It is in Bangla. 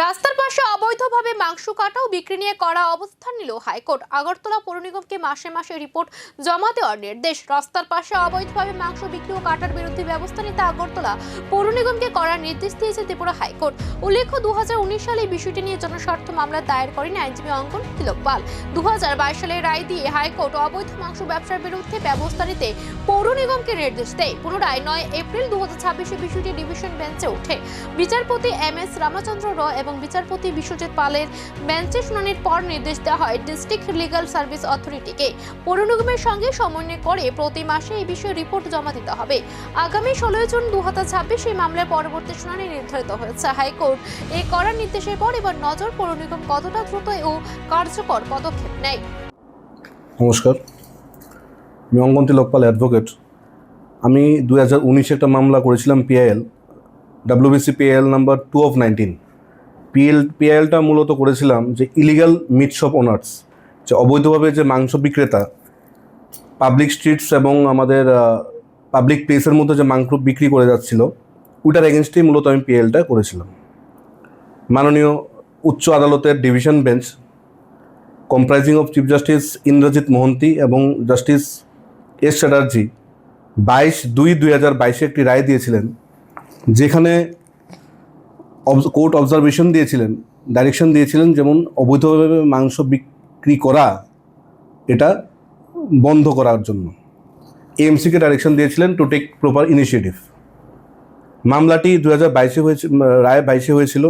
রাস্তার পাশে অবৈধভাবে মাংস কাটা ও বিক্রি নিয়ে কড়া অবস্থান নিল হাইকোর্ট। আগরতলা পৌর নিগমকে মাসে মাসে রিপোর্ট জমা দেওয়ার নির্দেশ। রাস্তার পাশে অবৈধভাবে মাংস বিক্রি ও কাটার বিরুদ্ধে ব্যবস্থা নিতে আগরতলা পৌর নিগমকে করার নির্দেশ দিয়েছে ত্রিপুরা হাইকোর্ট। উল্লেখ্য 2019 সালে এই বিষয়টি নিয়ে জনস্বার্থ মামলা দায়ের করেন আইনজীবী অঙ্কন তিলকপাল। 2022 সালে রায় দিয়ে হাইকোর্ট অবৈধ মাংস ব্যবসার বিরুদ্ধে ব্যবস্থা নিতে পৌর নিগমকে নির্দেশ দেয়। পুনরায় 9 এপ্রিল 2026 বিষয়টি ডিভিশন বেঞ্চে ওঠে। বিচারপতি MS রামচন্দ্র রয় এবং বিচারপতি বিশ্বজিৎ পালের বেঞ্চে শুনানির পর নির্দেশ দেওয়া হয় ডিস্ট্রিক্ট লিগ্যাল সার্ভিস অথরিটিকে পৌর নিগমের সঙ্গে সমন্বয় করে প্রতি মাসে এই বিষয়ে রিপোর্ট জমা দিতে হবে। আগামী 16 জুন 2026 এই মামলার পরবর্তী শুনানি নির্ধারিত হয়েছে। হাইকোর্ট এই করার নির্দেশের পর এবার নজর পৌর নিগম কতটা দ্রুত ও কার্যকর পদক্ষেপ নেয়। নমস্কার, আমি অঙ্কন তিলকপাল অ্যাডভোকেট। আমি 2019 একটা মামলা করেছিলাম PIL WBC PIL নাম্বার 2/19। PILটা মূলত করেছিলাম যে ইলিগাল মিট শপ ওনার্স, যে অবৈধভাবে যে মাংস বিক্রেতা পাবলিক স্ট্রিটস এবং আমাদের পাবলিক প্লেসের মধ্যে যে মাংস বিক্রি করে যাচ্ছিল, ওইটার এগেনস্টেই মূলত আমি PILটা করেছিলাম। মাননীয় উচ্চ আদালতের division bench comprising of chief justice Indrajit Mohanty এবং জাস্টিস S চ্যাটার্জি 22/2/2022 একটি রায় দিয়েছিলেন, যেখানে কোর্ট অবজারভেশন দিয়েছিলেন, ডাইরেকশন দিয়েছিলেন যেমন অবৈধভাবে মাংস বিক্রি করা এটা বন্ধ করার জন্য AMCকে ডাইরেকশন দিয়েছিলেন টু টেক প্রপার ইনিশিয়েটিভ। মামলাটি 2022 হয়েছিল, রায় 22 হয়েছিল।